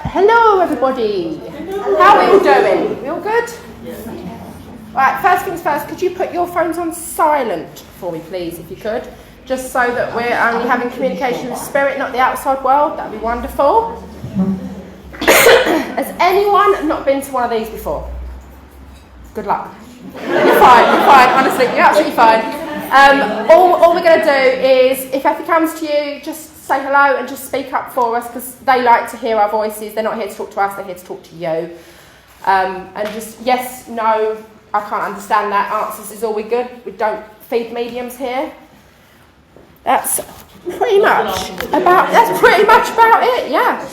Hello everybody. How are we all doing? We all good? Right, first things first, could you put your phones on silent for me please, if you could? Just so that we're only having communication with spirit, not the outside world. That'd be wonderful. Has anyone not been to one of these before? Good luck. You're fine, honestly, you're absolutely fine. All we're going to do is, if Effie comes to you, just say hello and just speak up for us, because they like to hear our voices. They're not here to talk to us, they're here to talk to you. And just yes, no, I can't understand that. Answers is all we good. We don't feed mediums here. That's pretty much about it, yeah.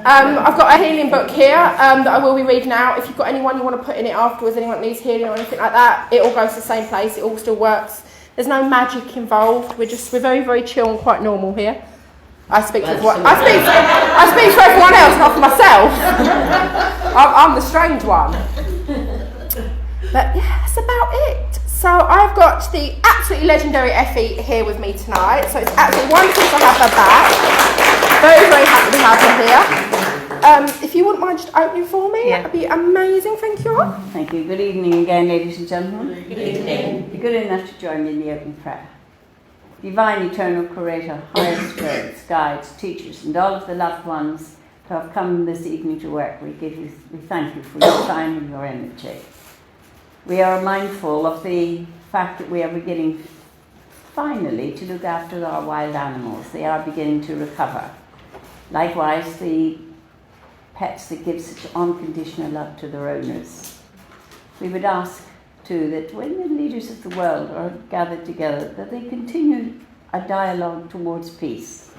I've got a healing book here that I will be reading out. If you've got anyone you want to put in it afterwards, anyone that needs healing or anything like that, it all goes to the same place. It all still works. There's no magic involved. We're very, very chill and quite normal here. I speak for everyone else, not for myself. I'm the strange one. But yeah, that's about it. So I've got the absolutely legendary Effie here with me tonight. So it's absolutely wonderful to have her back. Very, very happy to have her here. If you wouldn't mind just opening for me, that'd be amazing. Thank you. Thank you. Good evening again, ladies and gentlemen. Good evening. Be good enough to join me in the opening prayer. Divine Eternal Creator, higher spirits, guides, teachers, and all of the loved ones who have come this evening to work, we thank you for your time and your energy. We are mindful of the fact that we are beginning finally to look after our wild animals. They are beginning to recover. Likewise, the pets that give such unconditional love to their owners. We would ask too that when the leaders of the world are gathered together, that they continue a dialogue towards peace.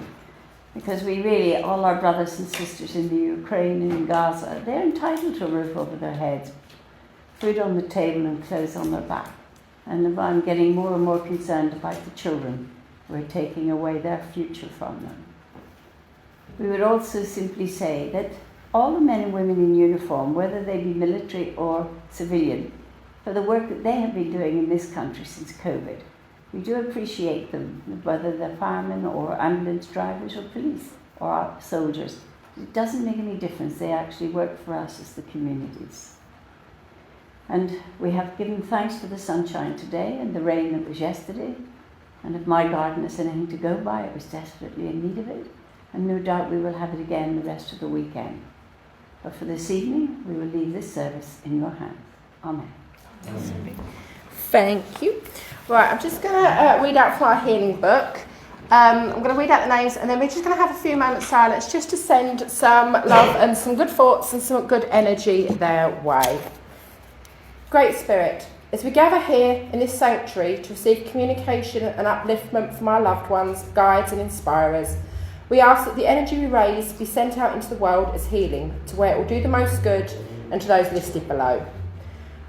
Because we really, all our brothers and sisters in the Ukraine and in Gaza, they're entitled to a roof over their heads, food on the table and clothes on their back. And I'm getting more and more concerned about the children. We're taking away their future from them. We would also simply say that all the men and women in uniform, whether they be military or civilian, for the work that they have been doing in this country since COVID, we do appreciate them, whether they're firemen or ambulance drivers or police or soldiers. It doesn't make any difference. They actually work for us as the communities. And we have given thanks for the sunshine today and the rain that was yesterday. And if my garden is anything to go by, it was desperately in need of it. And no doubt we will have it again the rest of the weekend. But for this evening, we will leave this service in your hands. Amen. Thank you. Right, I'm just going to read out from our healing book. I'm going to read out the names, and then we're just going to have a few moments silence just to send some love and some good thoughts and some good energy their way. Great Spirit, as we gather here in this sanctuary to receive communication and upliftment from our loved ones, guides and inspirers, we ask that the energy we raise be sent out into the world as healing, to where it will do the most good and to those listed below.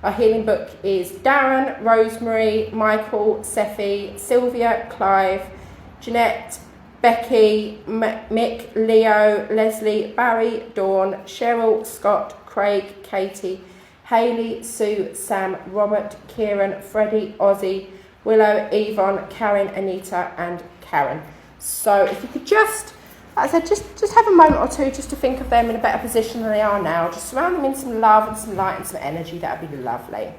Our healing book is Darren, Rosemary, Michael, Seffi, Sylvia, Clive, Jeanette, Becky, Mick, Leo, Leslie, Barry, Dawn, Cheryl, Scott, Craig, Katie, Hayley, Sue, Sam, Robert, Kieran, Freddie, Ozzy, Willow, Yvonne, Karen, Anita and Karen. So if you could just, as I said, just have a moment or two just to think of them in a better position than they are now. Just surround them in some love and some light and some energy. That would be lovely.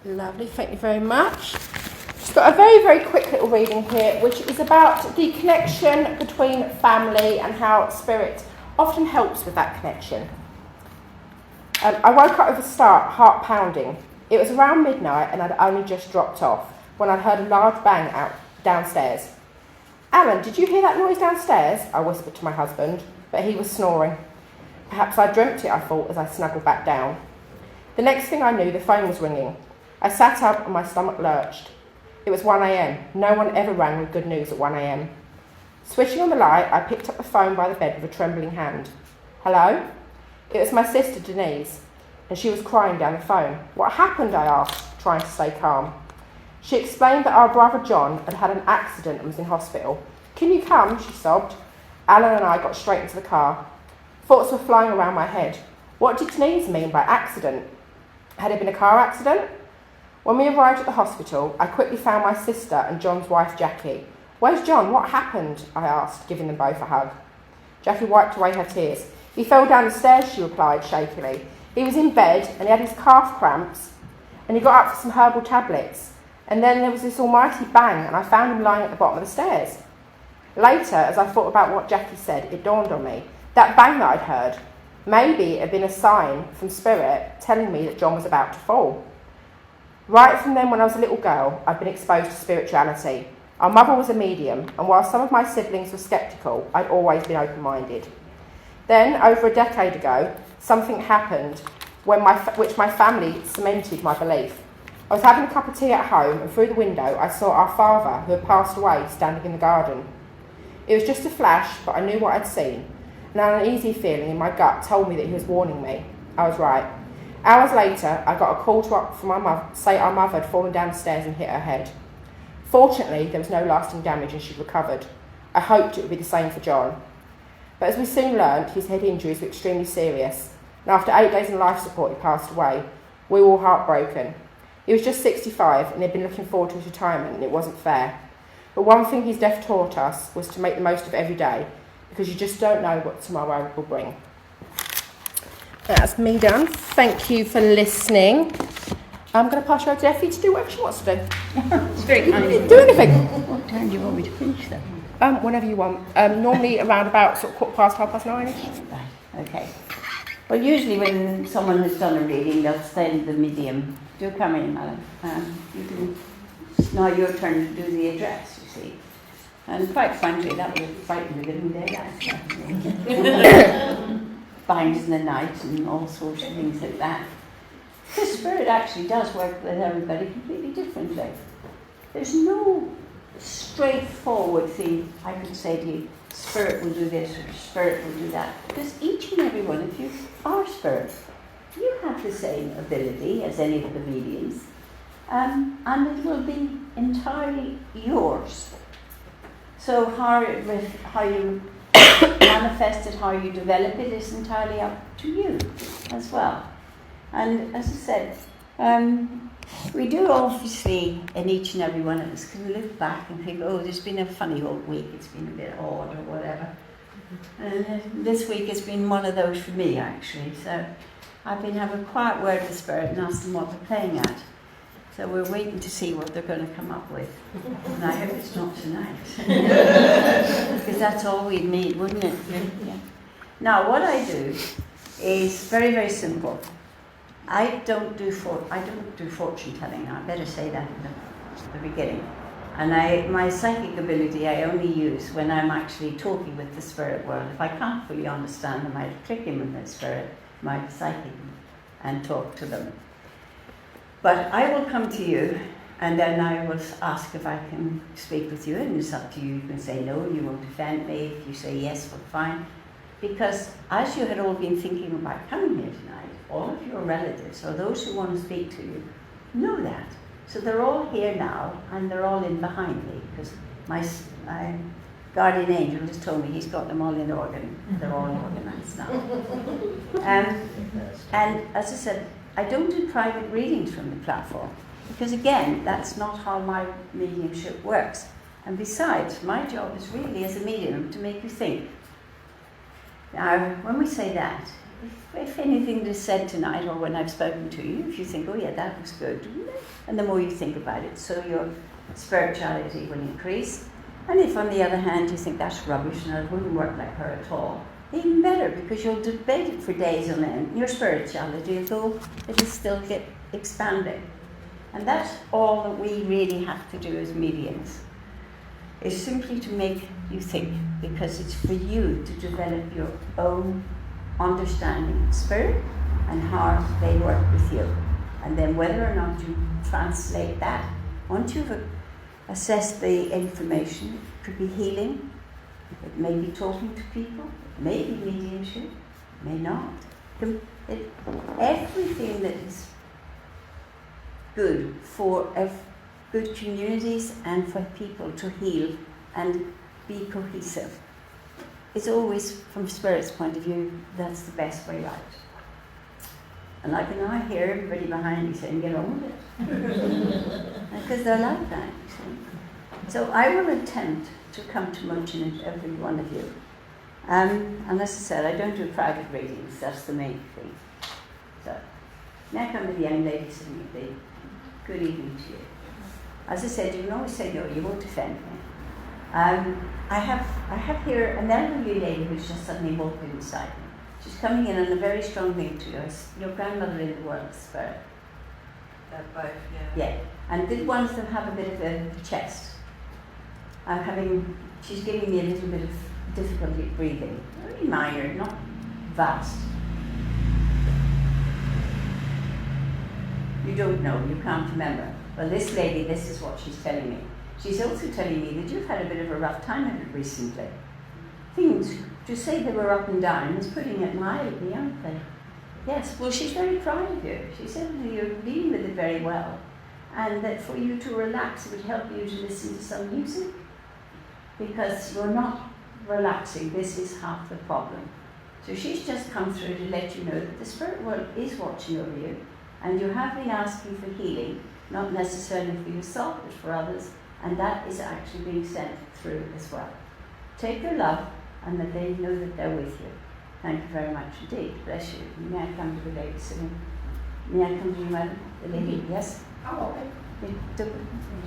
Lovely, thank you very much. Just got a very, very quick little reading here, which is about the connection between family and how spirit often helps with that connection. I woke up with a heart pounding. It was around midnight and I'd only just dropped off when I heard a large bang out downstairs. Alan, did you hear that noise downstairs? I whispered to my husband, but he was snoring. Perhaps I dreamt it, I thought, as I snuggled back down. The next thing I knew, the phone was ringing. I sat up and my stomach lurched. It was 1 a.m. No one ever rang with good news at 1 a.m. Switching on the light, I picked up the phone by the bed with a trembling hand. Hello? It was my sister Denise, and she was crying down the phone. What happened? I asked, trying to stay calm. She explained that our brother John had had an accident and was in hospital. Can you come? She sobbed. Alan and I got straight into the car. Thoughts were flying around my head. What did Denise mean by accident? Had it been a car accident? When we arrived at the hospital, I quickly found my sister and John's wife Jackie. Where's John? What happened? I asked, giving them both a hug. Jackie wiped away her tears. He fell down the stairs, she replied shakily. He was in bed and he had his calf cramps and he got up for some herbal tablets. And then there was this almighty bang and I found him lying at the bottom of the stairs. Later, as I thought about what Jackie said, it dawned on me. That bang that I'd heard, maybe it had been a sign from Spirit telling me that John was about to fall. Right from then, when I was a little girl, I'd been exposed to spirituality. Our mother was a medium, and while some of my siblings were sceptical, I'd always been open-minded. Then, over a decade ago, something happened which my family cemented my belief. I was having a cup of tea at home, and through the window I saw our father, who had passed away, standing in the garden. It was just a flash, but I knew what I'd seen, and an uneasy feeling in my gut told me that he was warning me. I was right. Hours later, I got a call from my mother to say our mother had fallen down the stairs and hit her head. Fortunately, there was no lasting damage and she recovered. I hoped it would be the same for John. But as we soon learned, his head injuries were extremely serious, and after 8 days in life support, he passed away. We were all heartbroken. He was just 65 and he'd been looking forward to his retirement, and it wasn't fair. But one thing his death taught us was to make the most of every day, because you just don't know what tomorrow will bring. That's me done. Thank you for listening. I'm going to pass you over to Effie to do whatever she wants to do. It's very kind of you. Do anything. What time do you want me to finish then? Whenever you want. Normally around about sort of 9:15. Right, okay. Well, usually when someone has done a reading, they'll send the medium. Do come in, Alan. It's now your turn to do the address, you see. And quite frankly, that would frighten the living daylights out of me. Binds in the night and all sorts of things like that. The Spirit actually does work with everybody completely differently. There's no straightforward thing I could say to you, Spirit will do this or Spirit will do that. Because each and every one of you are Spirit. You have the same ability as any of the mediums, and it will be entirely yours. So how you manifest it, how you develop it is entirely up to you as well. And as I said, we do obviously, in each and every one of us, can look back and think, oh, there's been a funny old week, it's been a bit odd or whatever. And this week has been one of those for me, actually. So I've been having a quiet word with Spirit and asked them what they're playing at. So we're waiting to see what they're going to come up with. And I hope it's not tonight. Because that's all we'd need, wouldn't it? Yeah. Now, what I do is very, very simple. I don't do fortune telling. I better say that at the beginning. And my psychic ability I only use when I'm actually talking with the spirit world. If I can't fully understand them, I click in with the spirit, my psychic, and talk to them. But I will come to you, and then I will ask if I can speak with you, and it's up to you. You can say no, you won't offend me. If you say yes, well, fine. Because as you had all been thinking about coming here tonight, all of your relatives, or those who want to speak to you, know that. So they're all here now, and they're all in behind me, because my guardian angel just told me he's got them all in order. They're all organised now. And as I said, I don't do private readings from the platform, because again, that's not how my mediumship works. And besides, my job is really as a medium to make you think. Now, when we say that, if anything is said tonight or when I've spoken to you, if you think, oh yeah, that was good, and the more you think about it, so your spirituality will increase. And if on the other hand you think that's rubbish and it wouldn't work like her at all, even better, because you'll debate it for days on end. Your spirituality, although it'll still get expanding. And that's all that we really have to do as mediums, is simply to make you think, because it's for you to develop your own understanding of spirit and how they work with you. And then whether or not you translate that, once you've assessed the information, it could be healing, it may be talking to people, it may be mediumship, it may not. Everything that is good for good communities and for people to heal and be cohesive. It's always, from Spirit's point of view, that's the best way out. And I can now hear everybody behind me saying, get on with it. Because they're like that, you see. So I will attempt to come to much in every one of you. And as I said, I don't do private readings, that's the main thing. So, now I come to the young lady sitting at the good evening to you. As I said, you can always say no, you won't offend me. I have here an elderly lady who's just suddenly walked inside me. She's coming in on a very strong link to yours. Your grandmother in the world of spirit. Both, yeah. Yeah, and did one of them have a bit of a chest? She's giving me a little bit of difficulty breathing. Very minor, not vast. You don't know, you can't remember. Well, this lady, this is what she's telling me. She's also telling me that you've had a bit of a rough time of it recently. Things, to say they were up and down is putting it mildly, aren't they? Yes, well, she's very proud of you. She said that you're dealing with it very well, and that for you to relax, it would help you to listen to some music, because you're not relaxing. This is half the problem. So she's just come through to let you know that the spirit world is watching over you, and you have been asking for healing, not necessarily for yourself, but for others, and that is actually being sent through as well. Take their love, and that they know that they're with you. Thank you very much indeed. Bless you. May I come to the lady sitting? May I come to you, madam? The lady, yes? Oh, okay.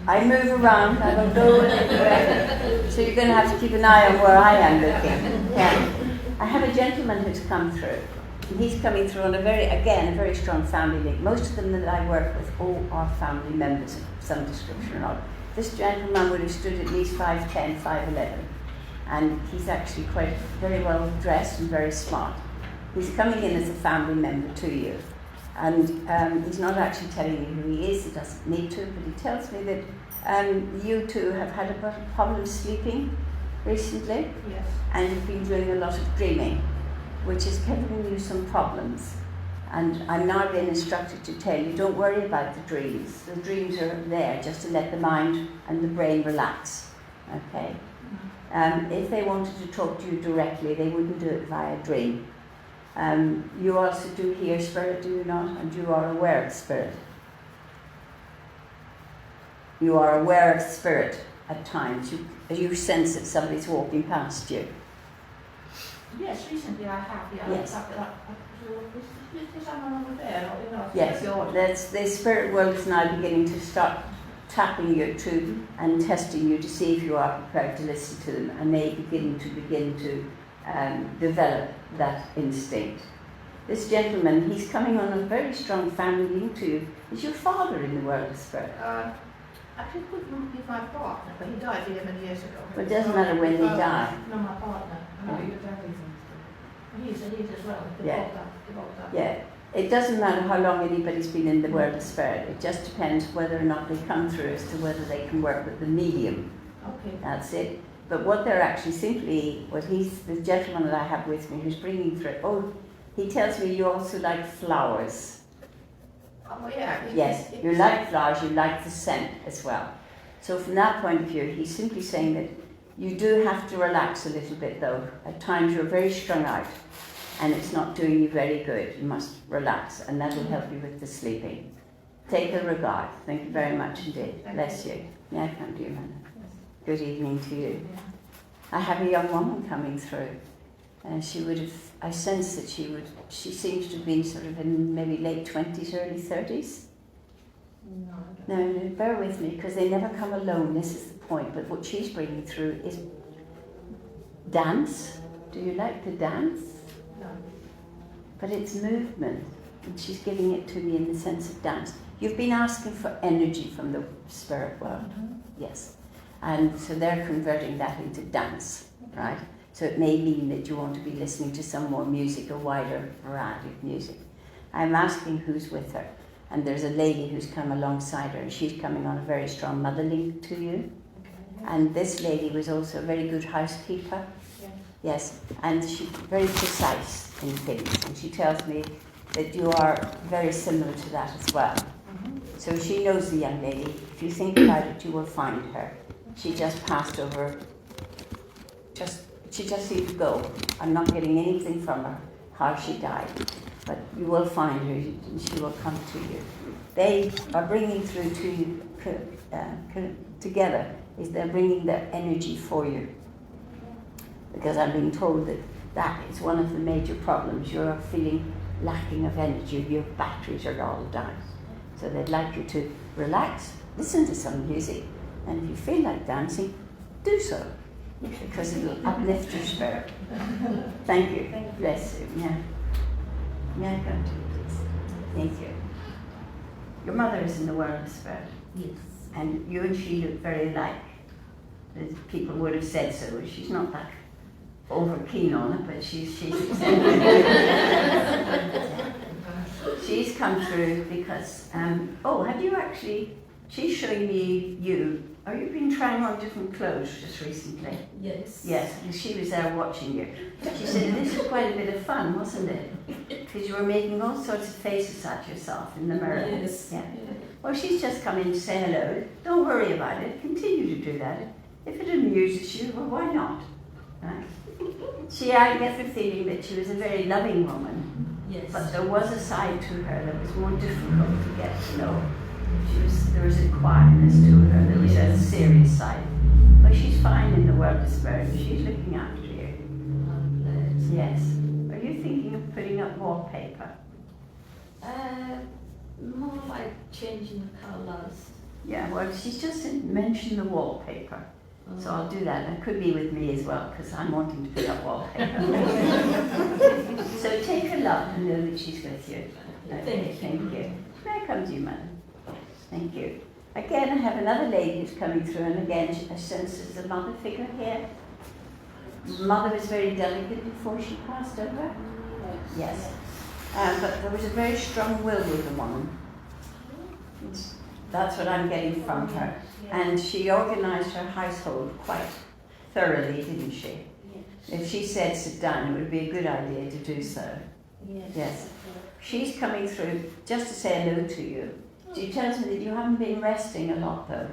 I move around, I will go everywhere. So you're going to have to keep an eye on where I am looking. Yeah. I have a gentleman who's come through. And he's coming through on a very strong family link. Most of them that I work with all are family members of some description or not. This gentleman would have stood at least 5'10", 5'11". And he's actually quite very well dressed and very smart. He's coming in as a family member to you. And he's not actually telling you who he is, he doesn't need to, but he tells me that you two have had a problem sleeping recently. Yes. And you've been doing a lot of dreaming, which is giving you some problems. And I'm now being instructed to tell you, don't worry about the dreams. The dreams are there just to let the mind and the brain relax. Okay? If they wanted to talk to you directly, they wouldn't do it via dream. You also do hear spirit, do you not? And you are aware of spirit. You are aware of spirit at times. You sense that somebody's walking past you. Yes, recently I have. Yeah. Yes. Is someone over there? Or, you know, Yes, the spirit world is now beginning to start tapping you too and testing you to see if you are prepared to listen to them, and they begin to develop that instinct. This gentleman, he's coming on a very strong family link to you. Is your father in the world of spirit? Actually, couldn't be my partner, but he died 11 years ago. But it doesn't matter when they die. No, my partner. He's as well. Yeah. Both up. Yeah. It doesn't matter how long anybody's been in the world of spirit. It just depends whether or not they come through as to whether they can work with the medium. Okay. That's it. But what they're actually simply, the gentleman that I have with me who's bringing through, he tells me you also like flowers. Oh, yeah. Yes, you like flowers, you like the scent as well. So from that point of view, he's simply saying that you do have to relax a little bit though. At times you're very strung out and it's not doing you very good. You must relax, and that will help you with the sleeping. Take a regard. Thank you very much indeed. Bless you. May I come to you, Hannah? Good evening to you. I have a young woman coming through. I sense that she seems to be sort of in maybe late 20s, early 30s. No, bear with me, because they never come alone, this is the point. But what she's bringing through is dance. Do you like to dance? No. But it's movement, and she's giving it to me in the sense of dance. You've been asking for energy from the spirit world, yes. And so they're converting that into dance, right? So it may mean that you want to be listening to some more music, a wider variety of music. I'm asking who's with her. And there's a lady who's come alongside her, and she's coming on a very strong mother link to you. And this lady was also a very good housekeeper. Yeah. Yes, and she's very precise in things. And she tells me that you are very similar to that as well. So she knows the young lady. If you think about it, you will find her. She just passed over. She just seemed to go. I'm not getting anything from her, how she died. But you will find her, and she will come to you. They are bringing through to you together, is they're bringing their energy for you. Because I'm being told that that is one of the major problems. You're feeling lacking of energy, your batteries are all down. So they'd like you to relax, listen to some music, and if you feel like dancing, do so. Because it will uplift your spirit. Thank you. Bless you. Yeah. May I come to you, please? Thank you. Your mother is in the world of spirit. Yes. And you and she look very alike. As people would have said so. She's not that over keen on it, but she's she's come through because, have you actually, she's showing me you. Have you been trying on different clothes just recently? Yes. Yes, and she was there watching you. She said, this was quite a bit of fun, wasn't it? Because you were making all sorts of faces at yourself in the mirror. Yes. Yeah. Well, she's just come in to say hello. Don't worry about it. Continue to do that. If it amuses you, well, why not? Right? I get the feeling that she was a very loving woman. Yes. But there was a side to her that was more difficult to get to know. There was a quietness to her, there was a serious side. But she's fine in the world of spirit, she's looking after you. Yes. Are you thinking of putting up wallpaper? More like changing the colours. Yeah, well, she's just mentioned the wallpaper. So I'll do that. It could be with me as well, because I'm wanting to put up wallpaper. So take her love and know that she's with you. Okay, thank you. May I come to you, madam? Thank you. Again, I have another lady who's coming through, and again, I sense there's a mother figure here. Mother was very delicate before she passed over. Yes. But there was a very strong will with the woman. That's what I'm getting from her. And she organised her household quite thoroughly, didn't she? If she said sit down, it would be a good idea to do so. Yes. She's coming through just to say hello to you. She tells me that you haven't been resting a lot though,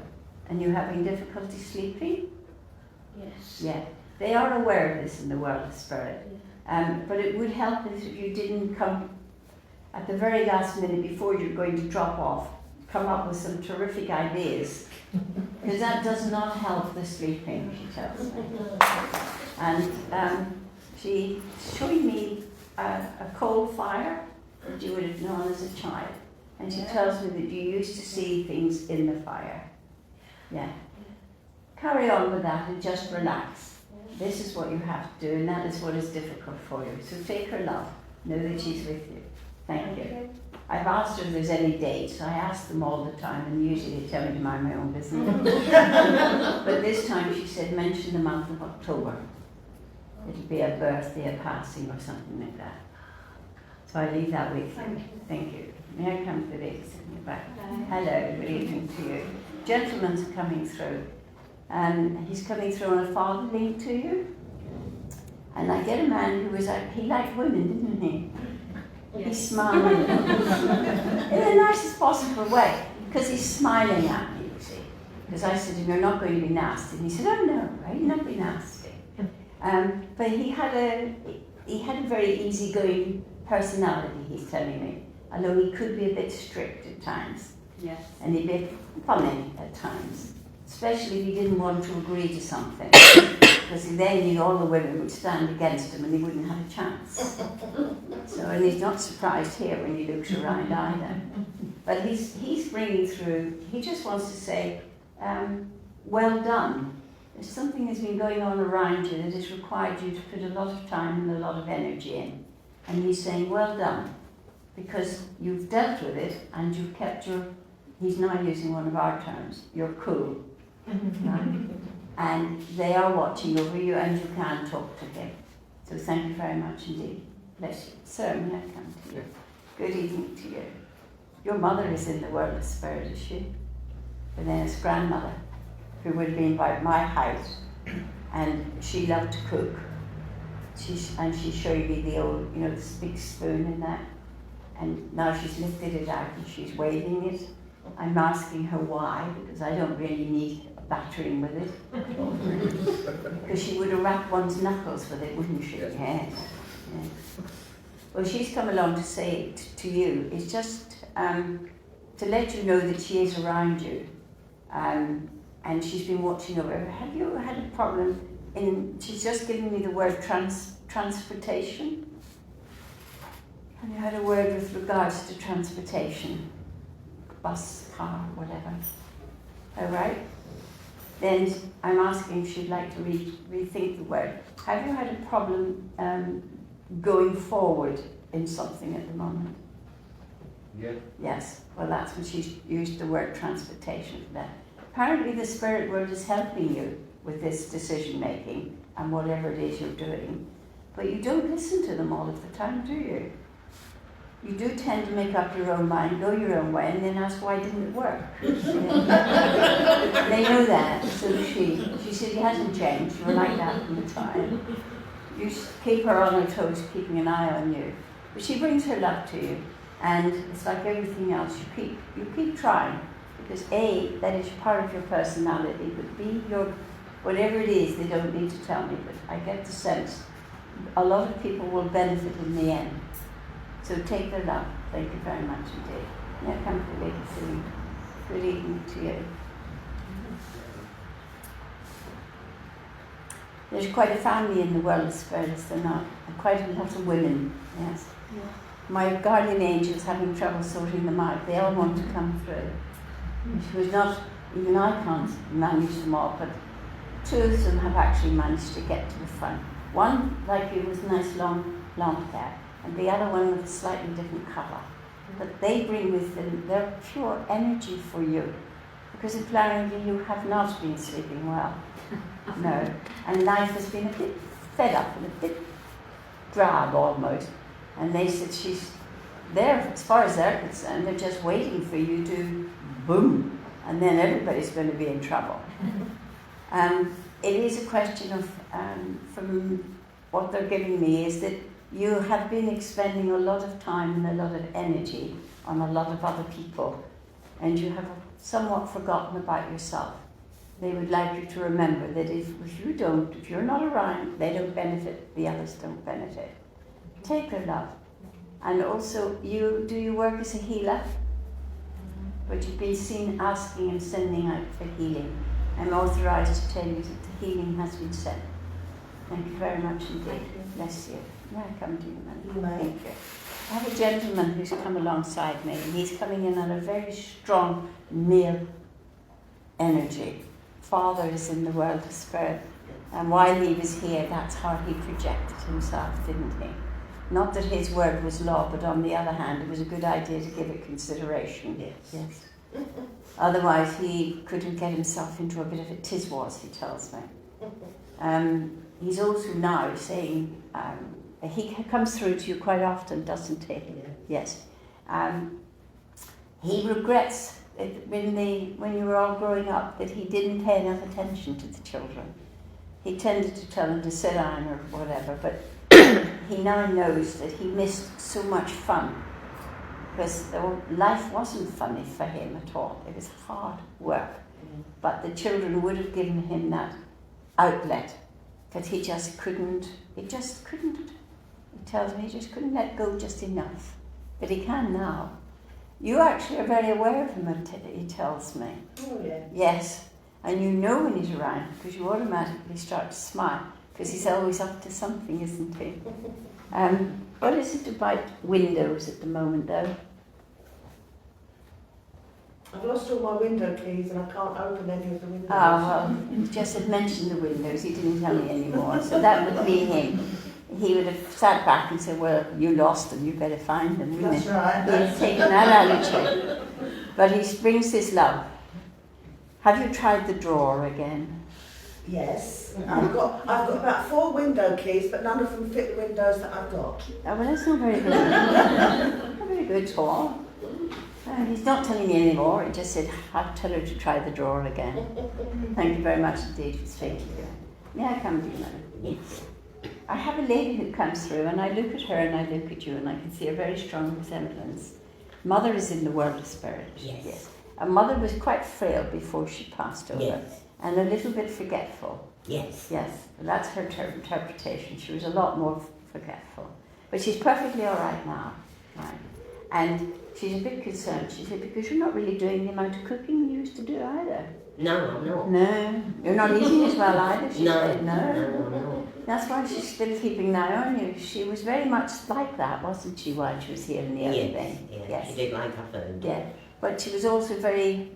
and you're having difficulty sleeping. Yes. Yeah. They are aware of this in the world of spirit. But it would help if you didn't come at the very last minute before you're going to drop off, come up with some terrific ideas. Because that does not help the sleeping, she tells me. And she's showing me a coal fire that you would have known as a child. And she tells me that you used to see things in the fire. Yeah. Carry on with that and just relax. This is what you have to do, and that is what is difficult for you. So take her love. Know that she's with you. Thank you. I've asked her if there's any dates. I ask them all the time, and usually they tell me to mind my own business. But this time she said, mention the month of October. It'll be a birthday, a passing, or something like that. So I leave that with you. Thank you. May I come to the ladies in the back? Hello, good evening to you. Gentlemen's coming through. And he's coming through on a father link to you. And I get a man who was he liked women, didn't he? Yes. He's smiling in the nicest possible way, because he's smiling at me, you see. Because I said to him, you're not going to be nasty. And he said, oh no, I'll not be nasty. But he had a very easygoing personality, he's telling me. Although he could be a bit strict at times. Yes. And a bit funny at times. Especially if he didn't want to agree to something. Because then all the women would stand against him and he wouldn't have a chance. So, and he's not surprised here when he looks around either. But he's bringing through, he just wants to say, well done. There's something that's been going on around you that has required you to put a lot of time and a lot of energy in. And he's saying, well done. Because you've dealt with it and you've kept he's now using one of our terms, you're cool. Right? And they are watching over you and you can talk to him. So thank you very much indeed. Bless you. Sir, may I come to you? Good evening to you. Your mother is in the world of spirit, is she? Vanessa's grandmother, who would have been about my height, and she loved to cook. She showed me the old, the big spoon and that. And now she's lifted it out and she's waving it. I'm asking her why, because I don't really need a battering with it. Because she would have wrapped one's knuckles with it, wouldn't she? Yeah. Well, she's come along to say it to you. It's just to let you know that she is around you. And she's been watching over. Have you had a problem she's just given me the word transportation? Have you had a word with regards to transportation? Bus, car, whatever. All right? Then I'm asking if she'd like to rethink the word. Have you had a problem going forward in something at the moment? Yeah. Yes. Well, that's when she's used the word transportation for that. Apparently the spirit world is helping you with this decision making and whatever it is you're doing. But you don't listen to them all of the time, do you? You do tend to make up your own mind, go your own way, and then ask why didn't it work. They know that. So she said he hasn't changed. You were like that from the time. You keep her on her toes, keeping an eye on you. But she brings her love to you, and it's like everything else. You keep trying, because A, that is part of your personality, but B, whatever it is, they don't need to tell me. But I get the sense a lot of people will benefit in the end. So take their love. Thank you very much indeed. Now come to Lady Celine. Good evening to you. There's quite a family in the world of spirits, they're not. And quite a lot of women, yes. Yeah. My guardian angel's having trouble sorting them out. They all want to come through. She was not, even I can't manage them all, but two of them have actually managed to get to the front. One, like you, with nice long hair, and the other one with a slightly different colour. But they bring with them their pure energy for you, because apparently you have not been sleeping well. No. And life has been a bit fed up and a bit drab almost. And they said she's there, as far as they're concerned, they're just waiting for you to boom, and then everybody's going to be in trouble. It is a question of, from what they're giving me, is that you have been expending a lot of time and a lot of energy on a lot of other people, and you have somewhat forgotten about yourself. They would like you to remember that if you're not around, they don't benefit, the others don't benefit. Take their love. And also, do you work as a healer? But you've been seen asking and sending out for healing. I'm authorised to tell you that the healing has been sent. Thank you very much indeed. Bless you. May I come to you, man? Thank you. I have a gentleman who's come alongside me, and he's coming in on a very strong male energy. Father is in the world of spirit, and while he was here, that's how he projected himself, didn't he? Not that his word was law, but on the other hand, it was a good idea to give it consideration. Yes. Otherwise, he couldn't get himself into a bit of a tiswas, he tells me. He's also now saying, he comes through to you quite often, doesn't he? Yeah. Yes. He regrets when you were all growing up that he didn't pay enough attention to the children. He tended to tell them to sit down or whatever, but he now knows that he missed so much fun, because life wasn't funny for him at all. It was hard work. But the children would have given him that outlet, but he just couldn't. He tells me he just couldn't let go just enough. But he can now. You actually are very aware of him, he tells me. Oh, yeah. Yes. And you know when he's around, because you automatically start to smile, because he's always up to something, isn't he? What is it about windows at the moment, though? I've lost all my window keys and I can't open any of the windows. Well, he just had mentioned the windows, he didn't tell me anymore, so that would be him. He would have sat back and said, well, you lost them, you better find them. That's right. He's taken that attitude. But he brings his love. Have you tried the drawer again? Yes. I've got about 4 window keys, but none of them fit the windows that I've got. Oh, well, that's not very good. not very good at all. He's not telling me anymore. He just said, I'll tell her to try the drawer again. Thank you very much indeed for speaking to you. May I come to you, Mother? Yes. I have a lady who comes through, and I look at her and I look at you, and I can see a very strong resemblance. Mother is in the world of spirit. Yes. And Mother was quite frail before she passed over, Yes. and a little bit forgetful. Yes. Yes, that's her interpretation. She was a lot more forgetful. But she's perfectly all right now. Right? And she's a bit concerned. She said, because you're not really doing the amount of cooking you used to do either. No, I'm not. No, you're not eating as well either, she No. said. No. That's why she's still keeping an eye on you. She was very much like that, wasn't she, while she was here in the other Yes. thing? Yes. She did like her food. Yeah, but she was also very,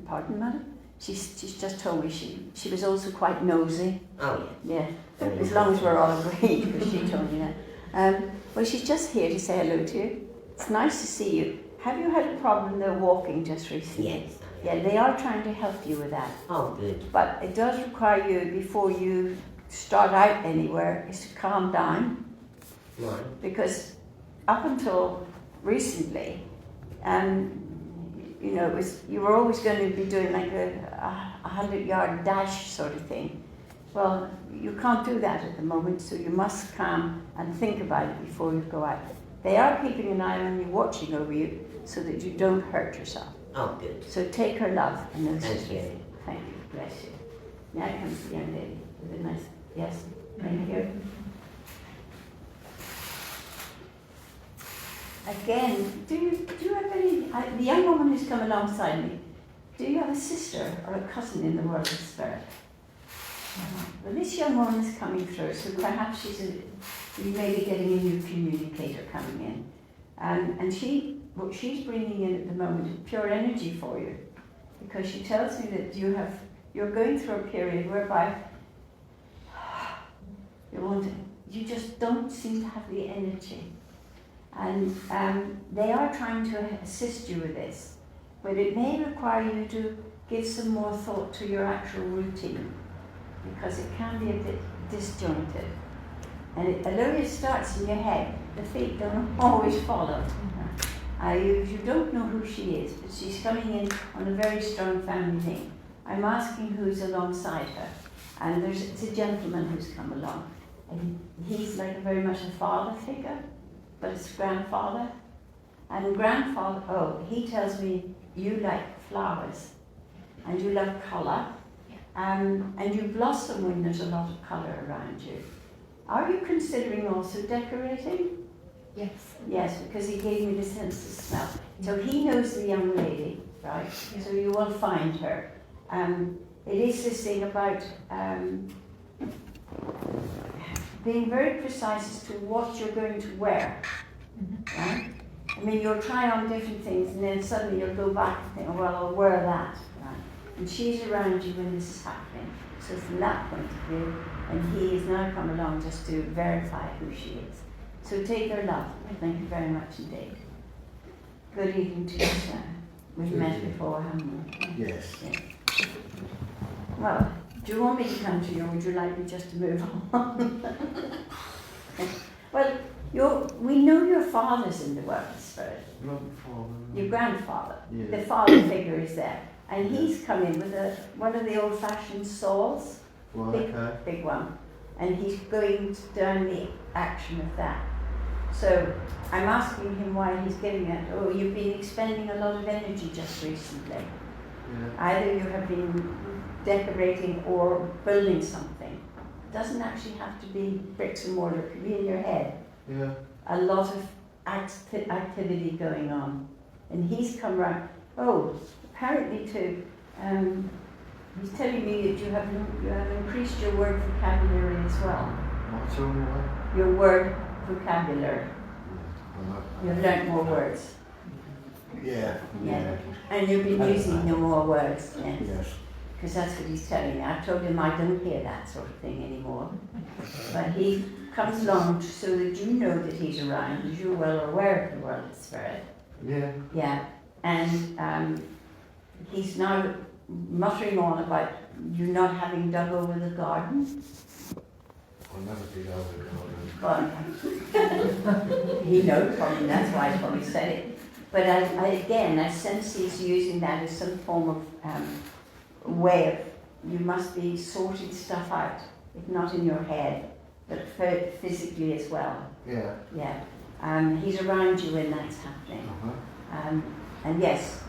pardon, Madam? She's just told me she was also quite nosy. Oh, Yeah, Very as long as nosy. we're all agreed, because she told me that. Well, she's just here to say hello to you. It's nice to see you. Have you had a problem though walking just recently? Yes. Yeah, they are trying to help you with that. Oh, good. But it does require you, before you start out anywhere, is to calm down. Right. Because up until recently, you know, you were always going to be doing like a 100-yard dash sort of thing. Well, you can't do that at the moment, so you must calm and think about it before you go out. They are keeping an eye on you, watching over you, so that you don't hurt yourself. Oh, good. So take her love and those Thank things. you. Thank you. Bless you. Now comes the young lady with a nice, yes, thank you. Again, do you have any, the young woman who's come alongside me, do you have a sister or a cousin in the world of spirit? Well, this young woman is coming through, so perhaps you may be getting a new communicator coming in. And what she's bringing in at the moment is pure energy for you, because she tells me that you're going through a period whereby you just don't seem to have the energy. And they are trying to assist you with this, but it may require you to give some more thought to your actual routine, because it can be a bit disjointed. And although it starts in your head, the feet don't always follow. You don't know who she is, but she's coming in on a very strong family name. I'm asking who's alongside her, and it's a gentleman who's come along, and he's like very much a father figure, but it's grandfather. And grandfather, he tells me you like flowers, and you love colour, and you blossom when there's a lot of colour around you. Are you considering also decorating? Yes. Yes, because he gave me the sense of smell. So he knows the young lady, right? Yeah. So you will find her. It is this thing about being very precise as to what you're going to wear, right? I mean, you'll try on different things, and then suddenly you'll go back and think, oh, well, I'll wear that, right? And she's around you when this is happening. So from that point of view, and he has now come along just to verify who she is. So take her love. Thank you very much indeed. Good evening to you, sir. We've met before, haven't we? Yes. Yes. Well, do you want me to come to you, or would you like me just to move on? Well, we know your father's in the world of spirit. Your grandfather. Yeah. The father figure is there. And he's come in with one of the old-fashioned saws, big one. And he's going down the action of that. So I'm asking him why he's getting that. Oh, you've been expending a lot of energy just recently. Yeah. Either you have been decorating or building something. It doesn't actually have to be bricks and mortar. It could be in your head. Yeah. A lot of activity going on. And he's come round. Oh, apparently too, he's telling me that you have increased your word vocabulary as well. What's wrong with Your word vocabulary. that? You've learnt more words. Yeah. Yeah. And you've been using no more words. Yes. Yes. Because that's what he's telling me. I've told him I don't hear that sort of thing anymore. But he comes along so that you know that he's around, as you're well aware of the world of spirit. Yeah. Yeah. And he's now muttering on about you not having dug over the garden. I'll never be over the Well, he knows probably, that's why I probably said it. But I sense he's using that as some form of way of, you must be sorting stuff out, if not in your head, but physically as well. Yeah. Yeah. He's around you when that's happening. Uh-huh. And yes,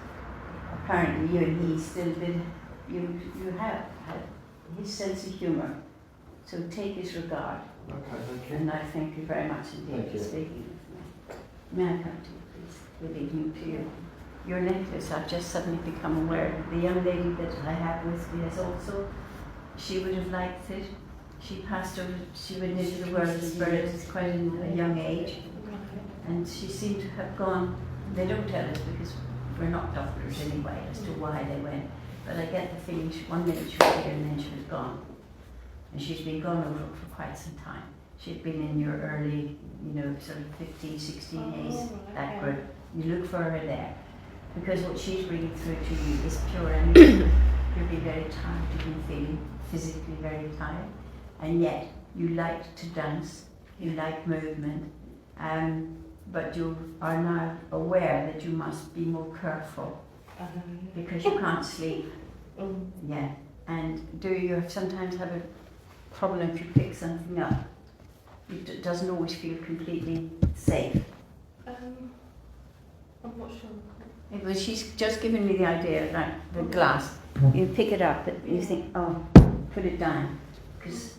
apparently you and he still did, you have had his sense of humour. So take his regard. Okay, thank you. And I thank you very much indeed Thank for you. speaking with me. May I come to you, please? Good evening to you. Your necklace, I've just suddenly become aware. The young lady that I have with me has also, she would have liked it. She passed over, she went into the world of spirit at quite a young age. And she seemed to have gone, they don't tell us because we're not doctors anyway as to why they went. But I get the feeling one minute she was here and then she was gone. And she's been gone over for quite some time. She'd been in your early, sort of 15, 16 days, that group. You look for her there. Because what she's bringing through to you is pure energy. You'll be very tired, you've been feeling physically very tired. And yet, you like to dance, you like movement, but you are now aware that you must be more careful because you can't sleep. Yeah. And do you sometimes have a problem if you pick something up? It doesn't always feel completely safe. I'm not sure. Well, she's just given me the idea, like the glass. You pick it up, but you think, oh, put it down. Because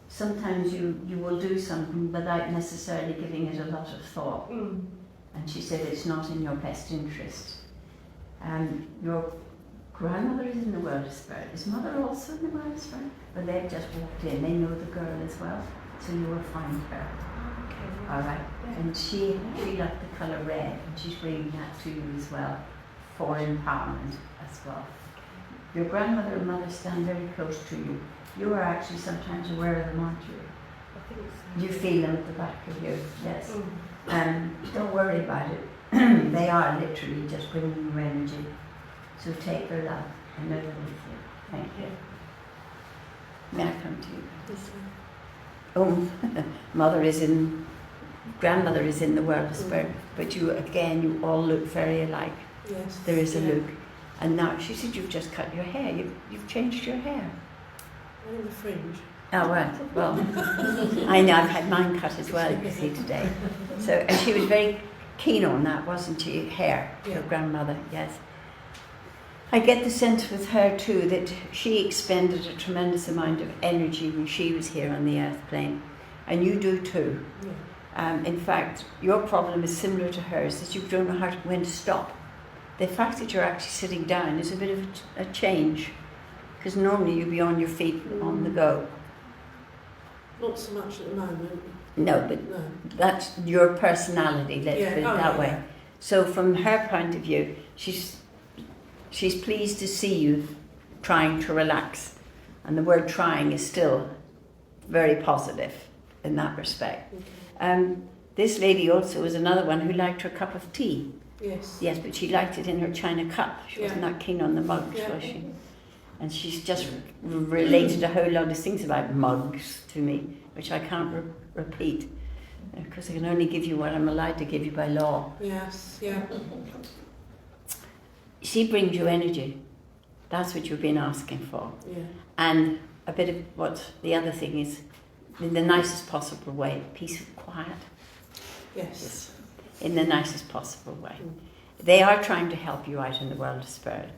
sometimes you will do something without necessarily giving it a lot of thought. And she said it's not in your best interest. Your grandmother is in the world of spirit. Is mother also in the world of spirit? Well, they've just walked in. They know the girl as well, so you will find her. Okay. All right. And she liked the colour red, and she's bringing that to you as well, for empowerment as well. Your grandmother and mother stand very close to you. You are actually sometimes aware of them, aren't you? I think so. You feel them at the back of you, yes. Don't worry about it. They are literally just bringing you energy. So take their love and know they're with you. Thank you. May I come to you? Yes, Grandmother is in the world of spirit, but you all look very alike. yes. There is a look. And now, she said you've just cut your hair. You've changed your hair. I'm in the fringe. Oh, right. Well, I know, I've had mine cut as well, you see, today. So, and she was very keen on that, wasn't she? Hair, your grandmother, yes. I get the sense with her too that she expended a tremendous amount of energy when she was here on the earth plane. And you do too. Yeah. In fact, your problem is similar to hers, that you don't know when to stop. The fact that you're actually sitting down is a bit of a change, because normally you'd be on your feet on the go. Not so much at the moment. No, but No. that's your personality, let's Yeah. put it Oh, that yeah. way. So from her point of view, she's pleased to see you trying to relax. And the word trying is still very positive in that respect. Okay. This lady also was another one who liked her cup of tea. Yes. Yes, but she liked it in her china cup. She wasn't that keen on the mugs, Yeah. was she? And she's just related a whole lot of things about mugs to me, which I can't repeat, because I can only give you what I'm allowed to give you by law. Yes. Yeah. She brings you energy. That's what you've been asking for. Yeah. And a bit of what the other thing is, in the nicest possible way, peace and quiet. Yes. In the nicest possible way. They are trying to help you out in the world of spirit,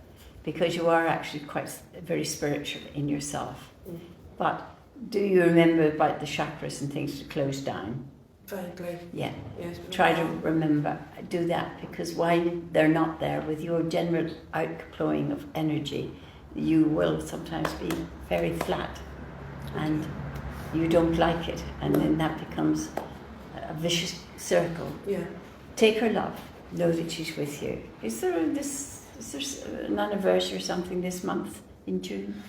because you are actually quite very spiritual in yourself. But do you remember about the chakras and things to close down? Vaguely. Yeah. Yes. Try to remember, do that, because while they're not there, with your general outflowing of energy, you will sometimes be very flat and you don't like it, and then that becomes a vicious circle. Yeah. Take her love, know that she's with you. Is there an anniversary or something this month in June?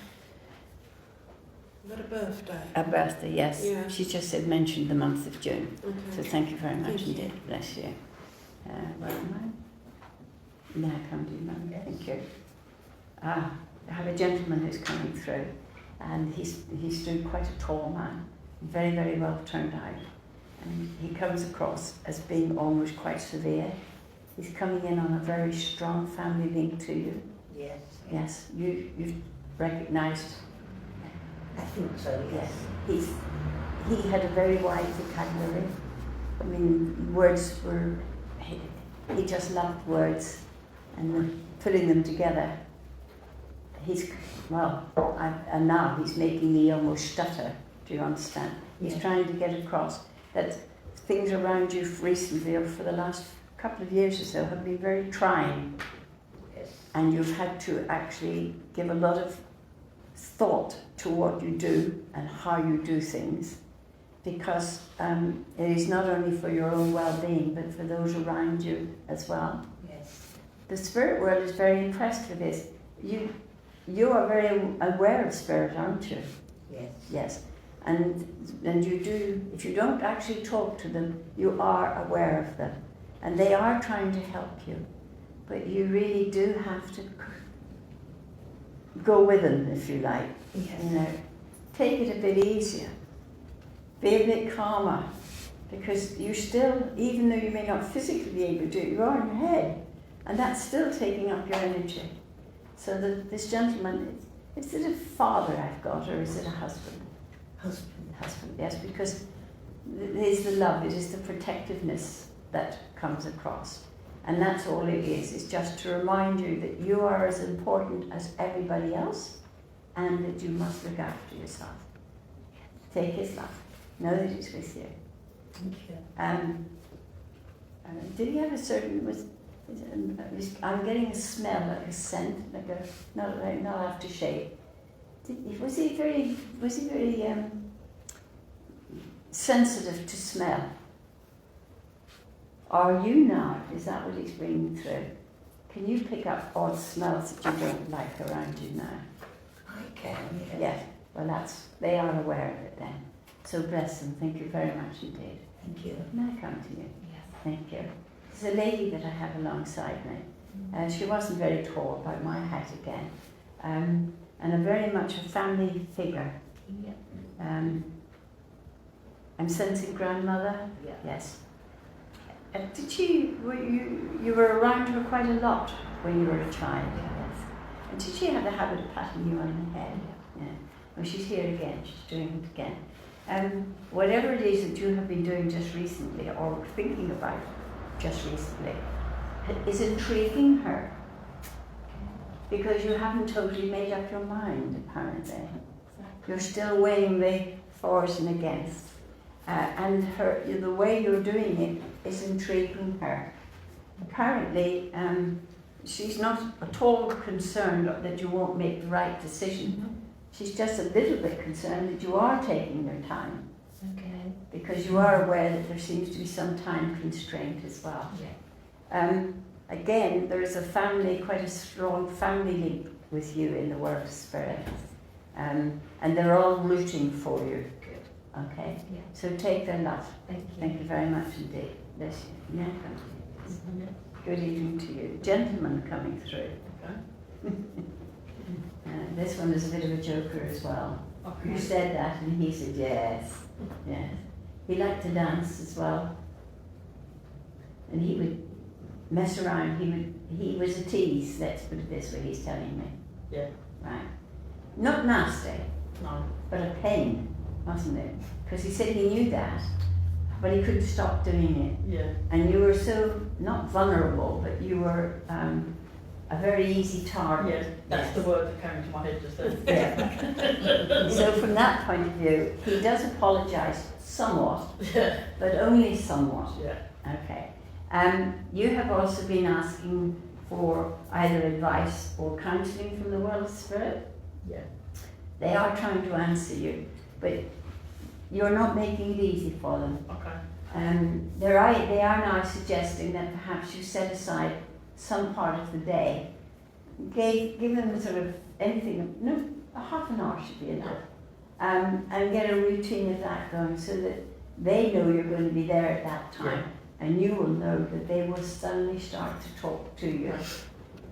Is that a birthday? A birthday, yes. Yeah. She just said mentioned the month of June. So Okay. thank you very much Thank you. indeed. Bless you. Where am I? Now come to you, Mum. Thank you. I have a gentleman who's coming through, and he's doing quite a tall man, very, very well turned out. And he comes across as being almost quite severe. He's coming in on a very strong family link to you. Yes. Yes, you've recognised. I think so, yes. He had a very wide vocabulary. I mean, words were, he just loved words and putting them together. And now he's making me almost stutter, do you understand? He's trying to get across that things around you recently, or for the last couple of years or so, have been very trying. Yes. And you've had to actually give a lot of thought to what you do and how you do things, because it is not only for your own well-being, but for those around you as well. Yes. The spirit world is very impressed with this. You are very aware of spirit, aren't you? Yes. Yes. And you do, if you don't actually talk to them, you are aware of them. And they are trying to help you. But you really do have to go with them, if you like. Yes. You know, take it a bit easier. Be a bit calmer. Because you still, even though you may not physically be able to do it, you are in your head. And that's still taking up your energy. So this gentleman, is it a father I've got, or is it a husband? Husband. Husband, yes, because it is the love, it is the protectiveness that comes across. And that's all it is. It's just to remind you that you are as important as everybody else, and that you must look after yourself. Take his love. Know that he's with you. Thank you. Did he have a certain, I'm getting a smell, like a scent, like a, not aftershave. Was he very sensitive to smell? Are you now? Is that what he's bringing through? Can you pick up odd smells that you don't like around you now? I can, yes. Yes. Well, they are aware of it then. So bless them. Thank you very much indeed. Thank you. May I come to you? Yes. Thank you. There's a lady that I have alongside me. She wasn't very tall, about my height again, and a very much a family figure. Yeah. I'm sensing grandmother. Yeah. Yes. You were around her quite a lot when you were a child. Yes. And did she have the habit of patting you on the head? Yeah. Well, she's here again. She's doing it again. Whatever it is that you have been doing just recently, or thinking about just recently, is intriguing her. Because you haven't totally made up your mind, apparently. You're still weighing the fors and against. And the way you're doing it is intriguing her. Apparently, she's not at all concerned that you won't make the right decision. She's just a little bit concerned that you are taking your time. Okay. Because you are aware that there seems to be some time constraint as well. Yeah. Again, there is quite a strong family link with you in the world of spirit. And they're all rooting for you. Good. Okay? Yeah. So take their love. Thank you. Thank you very much indeed. Bless you. Yeah, come to you. Mhm. Good evening to you. Gentleman coming through. Okay. This one is a bit of a joker as well. Okay. You said that and he said yes. Yes. He liked to dance as well. And he would mess around. He was a tease, let's put it this way, he's telling me. Yeah. Right. Not nasty, No. but a pain, wasn't it? Because he said he knew that, but he couldn't stop doing it. Yeah. And you were so, not vulnerable, but you were a very easy target. Yes. That's the word that came to my head just then. Yeah. So from that point of view, he does apologise somewhat, Yeah. but only somewhat. Yeah. Okay. You have also been asking for either advice or counselling from the world of spirit. Yeah. They are trying to answer you, but you're not making it easy for them. Okay. They are now suggesting that perhaps you set aside some part of the day, give them sort of anything, no, a half an hour should be enough, and get a routine of that going so that they know you're going to be there at that time, and you will know that they will suddenly start to talk to you. Right.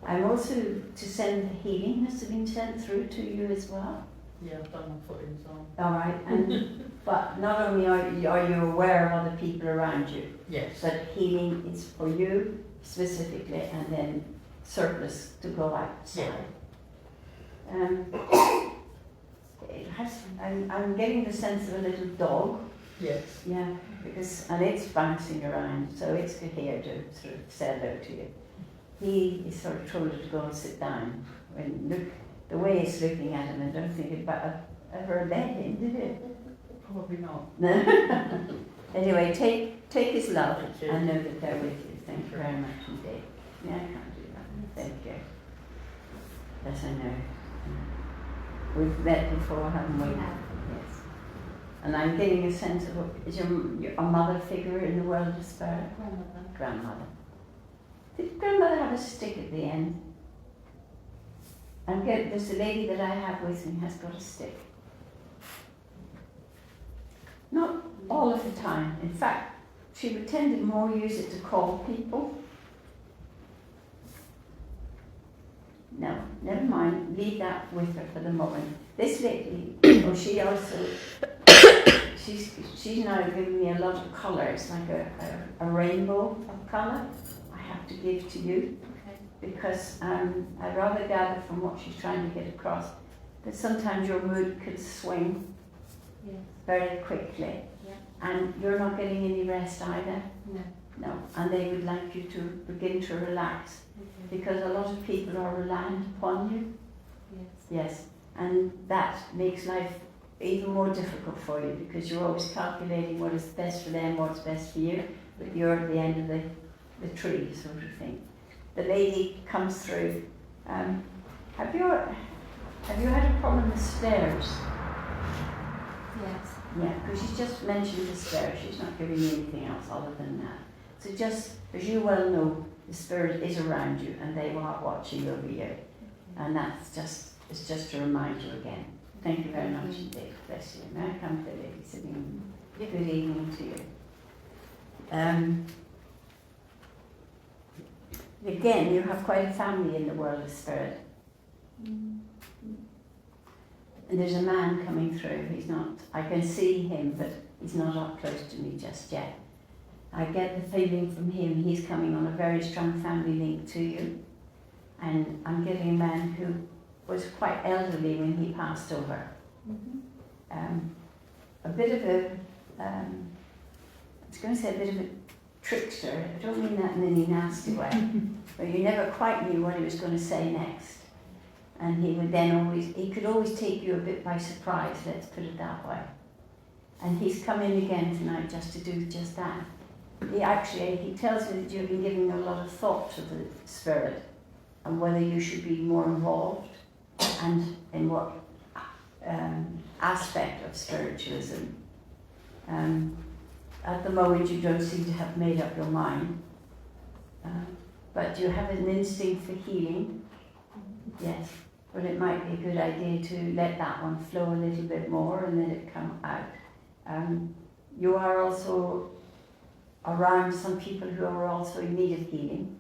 I'm also to send the healing has been sent through to you as well. Yeah, I've done my footings on. All right, and but not only are you aware of other people around you, Yes. but healing is for you specifically, and then surplus to go outside. It has. I'm getting the sense of a little dog. Yes. Yeah, and it's bouncing around, so it's here to sort of say hello to you. He is sort of told her to go and sit down. When look, the way it's looking at him, I don't think it ever let him, did it? Probably not. Anyway, take his love Thank you. and know that they're with you. Thank you very much indeed. Yeah, I can't do that. Thank you. Yes, I know. We've met before, haven't we? Yes. And I'm getting a sense of, is a mother figure in the world of spirit? Grandmother. Did grandmother have a stick at the end? There's a lady that I have with me has got a stick. Not all of the time. In fact, she would tend to more use it to call people. No, never mind. Leave that with her for the moment. This lady, she also, she's now giving me a lot of colour. It's like a rainbow of colour I have to give to you. Because I'd rather gather from what she's trying to get across that sometimes your mood can swing very quickly, and you're not getting any rest either. No, and they would like you to begin to relax because a lot of people are reliant upon you. Yes, and that makes life even more difficult for you because you're always calculating what is best for them, what's best for you, but you're at the end of the tree, sort of thing. The lady comes through. Have you had a problem with stairs? Yes. Yeah, because she's just mentioned the stairs. She's not giving you anything else other than that. So just as you well know, the spirit is around you and they are watching over you, and it's just to remind you again. Thank you very much indeed. Bless you. May I come to the lady sitting? Good evening to you. Again, you have quite a family in the world of spirit. And there's a man coming through. I can see him, but he's not up close to me just yet. I get the feeling from him he's coming on a very strong family link to you. And I'm getting a man who was quite elderly when he passed over. A bit of I was going to say a bit of a trickster. I don't mean that in any nasty way, but you never quite knew what he was going to say next. And he could always take you a bit by surprise, let's put it that way. And he's come in again tonight just to do just that. He tells me that you've been giving a lot of thought to the spirit and whether you should be more involved and in what aspect of spiritualism. At the moment you don't seem to have made up your mind, but you have an instinct for healing, yes, but it might be a good idea to let that one flow a little bit more and let it come out. You are also around some people who are also in need of healing,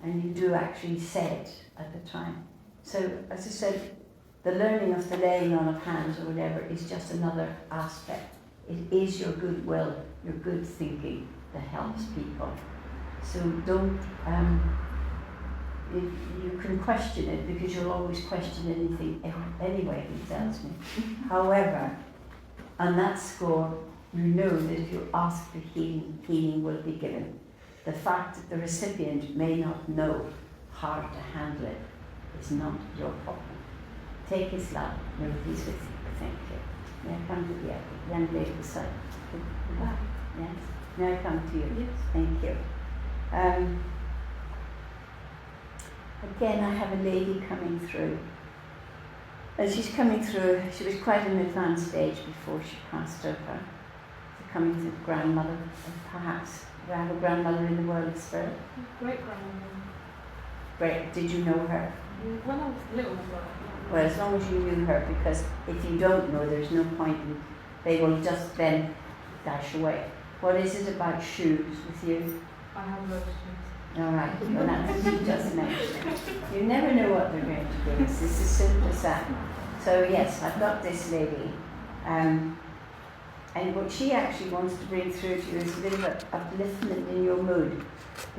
and you do actually say it at the time. So, as I said, the learning of the laying on of hands or whatever is just another aspect. It is your goodwill, your good thinking that helps people. So don't, you can question it because you'll always question anything anyway, he tells me. However, on that score, you know that if you ask for healing, healing will be given. The fact that the recipient may not know how to handle it is not your problem. Take his love, know he's with you. Thank you. May I come to the young lady beside you? Goodbye. Yes. May I come to you? Yes. Thank you. Again, I have a lady coming through. As she's coming through, she was quite an advanced age before she passed over. So coming to grandmother, perhaps. Do I have a grandmother in the world of spirit? Great grandmother. Great. Did you know her? When I was little, Well, as long as you knew her, because if you don't know, there's no point in, they will just then dash away. What is it about shoes with you? I have loads of shoes. All right, well that's what you just mentioned. You never know what they're going to do. It's as simple as that. So yes, I've got this lady, and what she actually wants to bring through to you is a bit of an upliftment in your mood,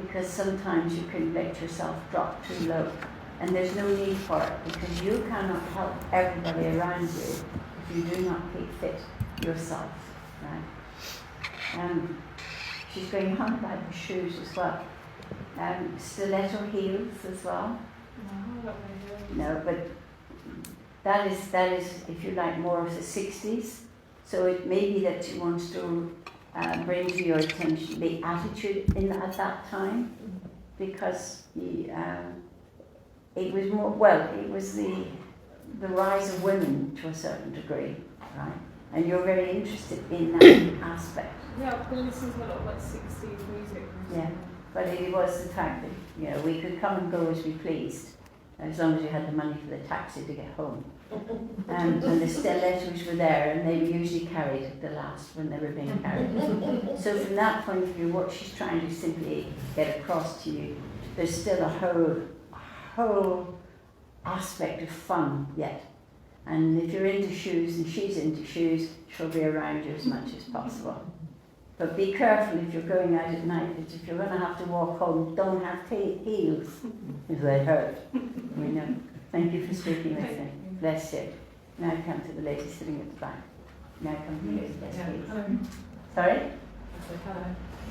because sometimes you can let yourself drop too low, and there's no need for it, because you cannot help everybody around you if you do not keep fit yourself, right? She's going on about the shoes as well. Stiletto heels as well. No, but that is, if you like, more of the 60s. So it may be that she wants to bring to your attention the attitude at that time, because it was more, well, it was the rise of women to a certain degree, right? And you're very interested in that aspect. Yeah, I've been listening to a lot of like 60s music. Yeah, but it was the fact that, we could come and go as we pleased, as long as you had the money for the taxi to get home. And the stilettos were there, and they were usually carried at the last when they were being carried. So from that point of view, what she's trying to simply get across to you, there's still a whole aspect of fun yet. And if you're into shoes and she's into shoes, she'll be around you as much as possible. But be careful if you're going out at night, because if you're going to have to walk home, don't have heels, if they hurt. Thank you for speaking with me. Bless you. Now come to the lady sitting at the back. Now come here. Yes, please. Hello. Sorry? Hello.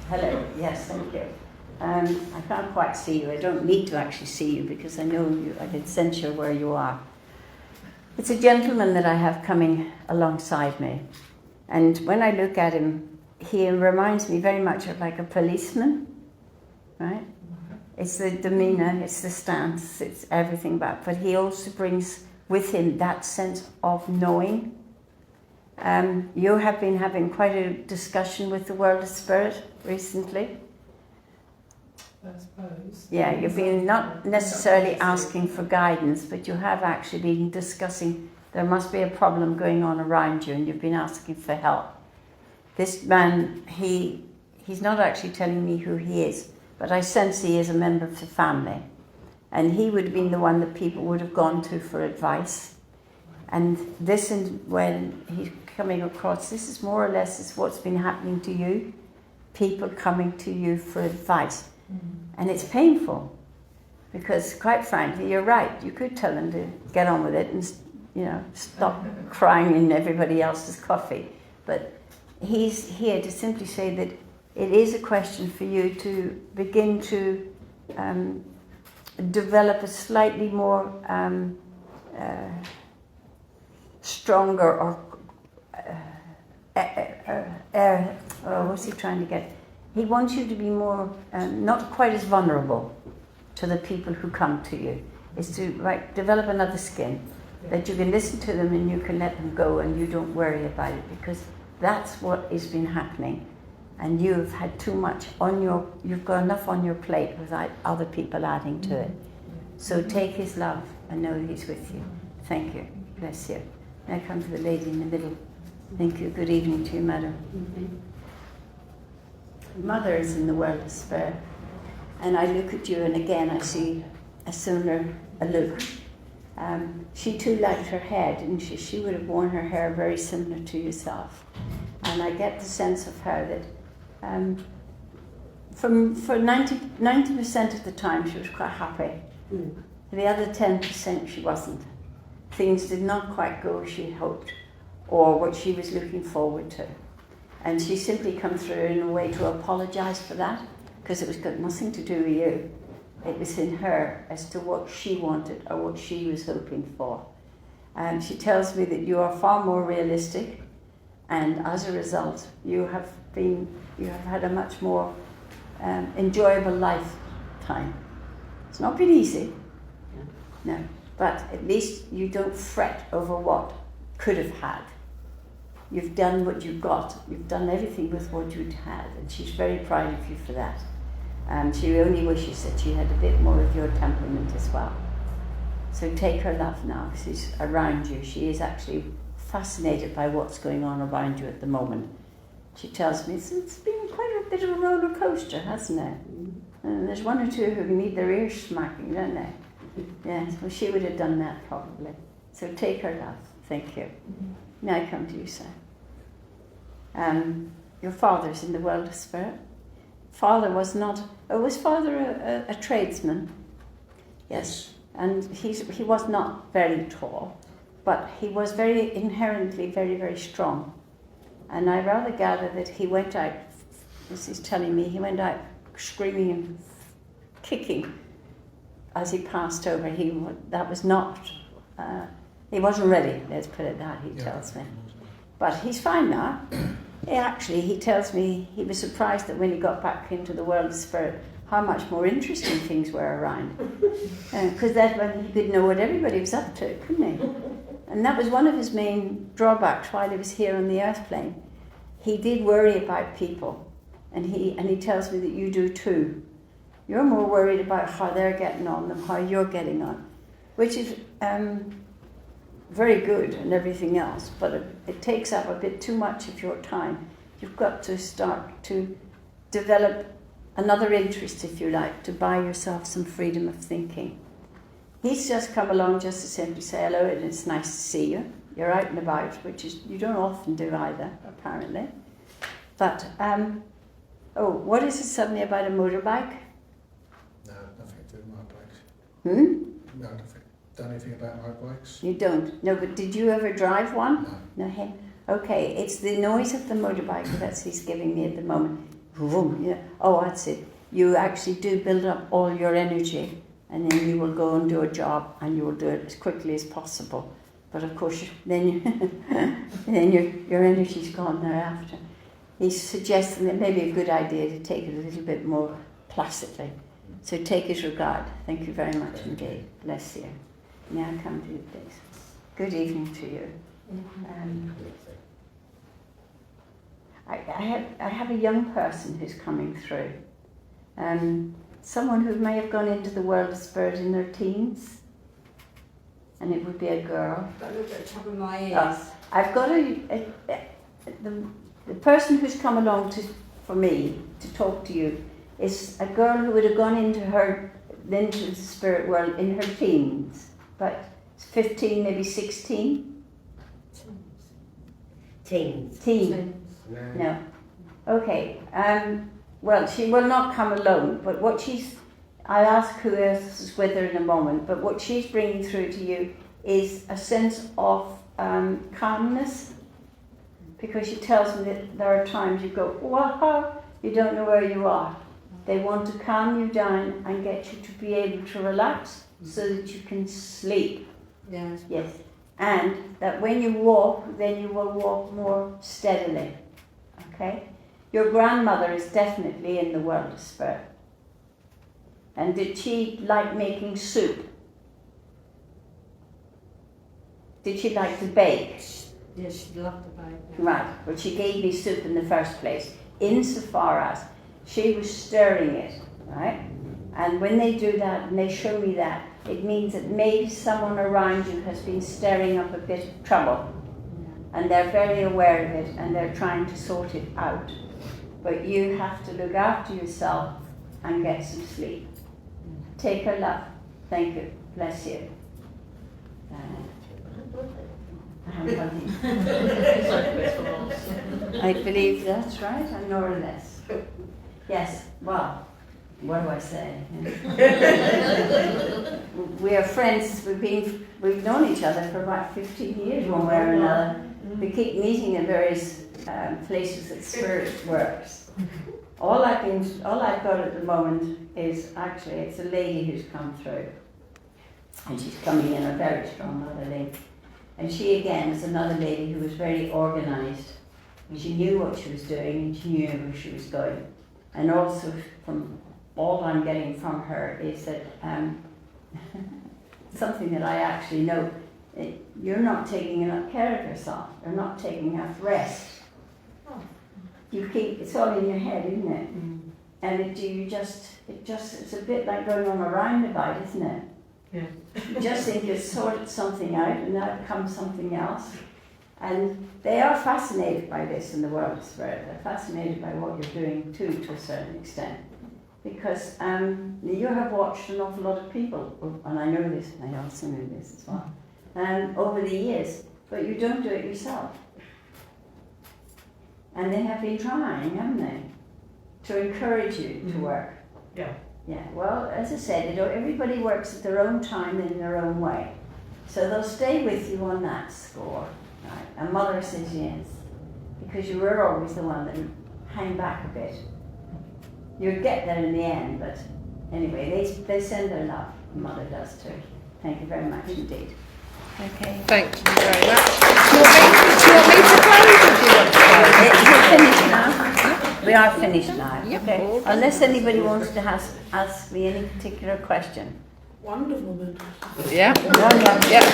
Hello. Yes, thank you. I can't quite see you. I don't need to actually see you because I know you. I can sense you where you are. It's a gentleman that I have coming alongside me. And when I look at him, he reminds me very much of like a policeman, right? It's the demeanour, it's the stance, it's everything about. But he also brings with him that sense of knowing. You have been having quite a discussion with the world of spirit recently. I suppose. Yeah, you've been not necessarily asking for guidance, but you have actually been discussing there must be a problem going on around you, and you've been asking for help. This man, he's not actually telling me who he is, but I sense he is a member of the family. And he would have been the one that people would have gone to for advice. And this, when he's coming across, this is more or less is what's been happening to you. People coming to you for advice. And it's painful, because quite frankly, you're right. You could tell them to get on with it and, stop crying in everybody else's coffee. But he's here to simply say that it is a question for you to begin to develop a slightly more stronger or what's he trying to get? He wants you to be more, not quite as vulnerable to the people who come to you. Is to develop another skin, that you can listen to them and you can let them go and you don't worry about it, because that's what has been happening. And you've had too much you've got enough on your plate without other people adding to it. So take his love and know he's with you. Thank you. Bless you. Now come to the lady in the middle. Thank you. Good evening to you, madam. Mother is in the world of spirit. And I look at you and again I see a similar look. She too liked her hair, didn't she? She would have worn her hair very similar to yourself. And I get the sense of her that for 90% of the time she was quite happy. The other 10% she wasn't. Things did not quite go as she hoped or what she was looking forward to. And she simply come through in a way to apologise for that, because it was got nothing to do with you. It was in her as to what she wanted or what she was hoping for. And she tells me that you are far more realistic, and as a result you have had a much more enjoyable lifetime. It's not been easy, no, but at least you don't fret over what could have had. You've done what you got. You've done everything with what you'd had, and she's very proud of you for that. And she only wishes that she had a bit more of your temperament as well. So take her love now. She's around you. She is actually fascinated by what's going on around you at the moment. She tells me it's been quite a bit of a roller coaster, hasn't it? And there's one or two who need their ears smacking, don't they? Yes, well, she would have done that probably. So take her love. Thank you. May I come to you, sir? Your father's in the world of spirit. Father was not. Was father a tradesman? Yes. And he was not very tall, but he was very inherently very, very strong. And I rather gather that he went out, as he's telling me, he went out screaming and kicking as he passed over. That was not, he wasn't ready, let's put it that, he tells me. But he's fine now. He tells me he was surprised that when he got back into the world of spirit, how much more interesting things were around. Because that's when he could know what everybody was up to, couldn't he? And that was one of his main drawbacks while he was here on the earth plane. He did worry about people, and he tells me that you do too. You're more worried about how they're getting on than how you're getting on, which is very good and everything else, but it takes up a bit too much of your time. You've got to start to develop another interest, if you like, to buy yourself some freedom of thinking. He's just come along just to simply say hello and it's nice to see you. You're out and about, which is you don't often do either, apparently. But, what is it suddenly about a motorbike? No, nothing to do with my bikes. Hmm? No, nothing. Done anything about my bikes? You don't? No, but did you ever drive one? No. No, him? Okay, it's the noise of the motorbike that he's giving me at the moment. Vroom, yeah. Oh, that's it. You actually do build up all your energy, and then you will go and do a job, and you will do it as quickly as possible. But of course, then your energy's gone thereafter. He's suggesting that maybe a good idea to take it a little bit more placidly. So take his regard. Thank you very much indeed. Bless you. Now come to you, please. Good evening to you. I have a young person who's coming through. Someone who may have gone into the world of spirit in their teens. And it would be a girl. Got a little bit of top of my ears. I've got the person who's come along for me to talk to you is a girl who would have gone into the spirit world in her teens, but 15, maybe 16. Teens. No. Okay. Well, she will not come alone, but I'll ask who else is with her in a moment, but what she's bringing through to you is a sense of calmness, because she tells me that there are times you go, wow, you don't know where you are. They want to calm you down and get you to be able to relax so that you can sleep. Yes. Yes. And that when you walk, then you will walk more steadily. Okay? Your grandmother is definitely in the world of spirit. And did she like making soup? Did she like to bake? Yes, she loved to bake. Right, but she gave me soup in the first place, insofar as she was stirring it, right? And when they do that, and they show me that, it means that maybe someone around you has been stirring up a bit of trouble. And they're very aware of it, and they're trying to sort it out. But you have to look after yourself and get some sleep. Take her love. Thank you. Bless you. I believe that's right, and nor less. Yes, well, what do I say? We are friends, we've known each other for about 15 years, one way or another. We keep meeting in various places that spirit works. All I've got at the moment is actually, it's a lady who's come through. And she's coming in, a very strong mother lady. And she again is another lady who was very organised. And she knew what she was doing and she knew where she was going. And also from all I'm getting from her is that something that I actually know, you're not taking enough care of yourself. You're not taking enough rest. It's all in your head, isn't it? And it's a bit like going on a roundabout, isn't it? Yeah. You just think you've sorted something out and out comes something else. And they are fascinated by this in the world of spirit. They're fascinated by what you're doing too, to a certain extent. Because you have watched an awful lot of people, and I know this, and I also know this as well, over the years, but you don't do it yourself. And they have been trying, haven't they, to encourage you to work. Yeah. Yeah, well, as I said, everybody works at their own time and in their own way. So they'll stay with you on that score. Right? And Mother says yes, because you were always the one that would hang back a bit. You'll get there in the end, but anyway, they send their love. Mother does too. Thank you very much indeed. Okay. Thank you very much. Do you want me to close or do you want to close? We're finished now. We are finished now. Yep. Okay. Unless anybody wants to ask me any particular question. Wonder Woman. Yeah. Yeah.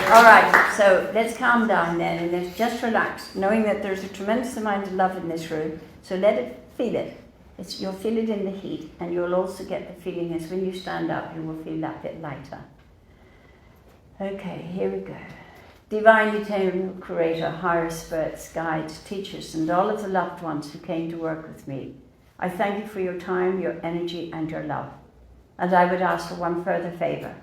All right, so let's calm down then and let's just relax, knowing that there's a tremendous amount of love in this room. So feel it. You'll feel it in the heat, and you'll also get the feeling as when you stand up, you will feel that bit lighter. Okay, here we go. Divine Eternal Creator, higher spirits, guides, teachers, and all of the loved ones who came to work with me, I thank you for your time, your energy, and your love. And I would ask for one further favour,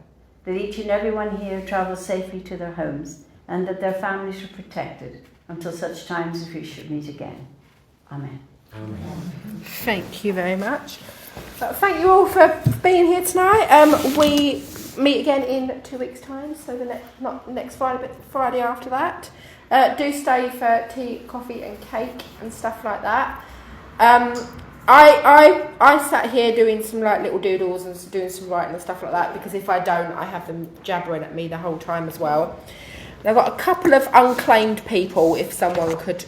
that each and every one here travel safely to their homes, and that their families are protected until such times as we should meet again. Amen. Thank you very much. Thank you all for being here tonight. We meet again in 2 weeks' time, so not next Friday, but Friday after that. Do stay for tea, coffee, and cake and stuff like that. I sat here doing some like little doodles and doing some writing and stuff like that, because if I don't, I have them jabbering at me the whole time as well. And I've got a couple of unclaimed people, if someone could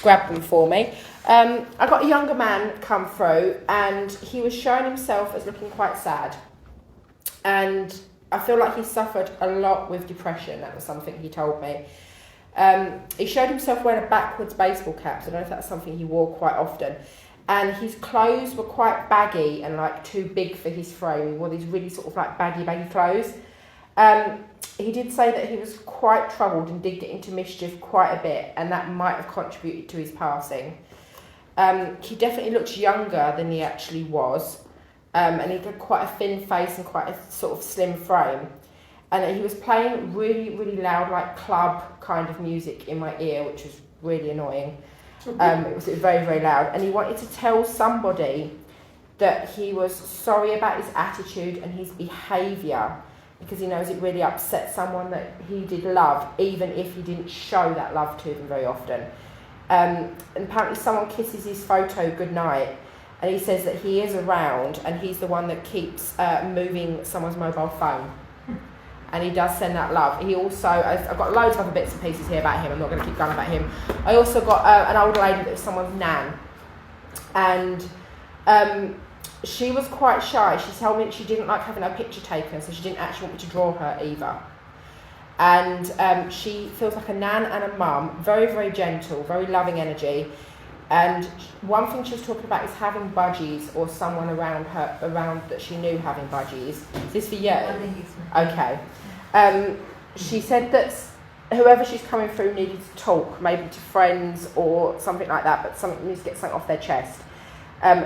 grab them for me. I got a younger man come through, and he was showing himself as looking quite sad. And I feel like he suffered a lot with depression. That was something he told me. He showed himself wearing a backwards baseball cap. So I don't know if that's something he wore quite often. And his clothes were quite baggy and like too big for his frame. He wore these really sort of like baggy clothes. He did say that he was quite troubled and did get into mischief quite a bit, and that might have contributed to his passing. He definitely looked younger than he actually was, and he had quite a thin face and quite a sort of slim frame. And he was playing really, really loud, like club kind of music in my ear, which was really annoying. It was very, very loud. And he wanted to tell somebody that he was sorry about his attitude and his behaviour, because he knows it really upset someone that he did love, even if he didn't show that love to them very often. And apparently someone kisses his photo goodnight, and he says that he is around and he's the one that keeps moving someone's mobile phone. And he does send that love. He also, I've got loads of other bits and pieces here about him. I'm not going to keep going about him. I also got an old lady that was someone's nan. And she was quite shy. She told me that she didn't like having her picture taken, so she didn't actually want me to draw her either. And she feels like a nan and a mum, very, very gentle, very loving energy. And one thing she was talking about is having budgies, or someone around that she knew having budgies. Is this for you? Okay. She said that whoever she's coming through needed to talk, maybe to friends or something like that, but something needs to get something off their chest.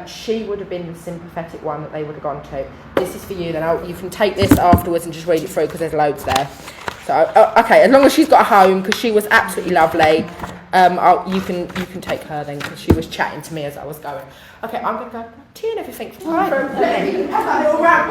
She would have been the sympathetic one that they would have gone to. This is for you, then you can take this afterwards and just read it through, because there's loads there. So, okay, as long as she's got a home, because she was absolutely lovely, you can take her then, because she was chatting to me as I was going. Okay, I'm going to go tea and everything. All right.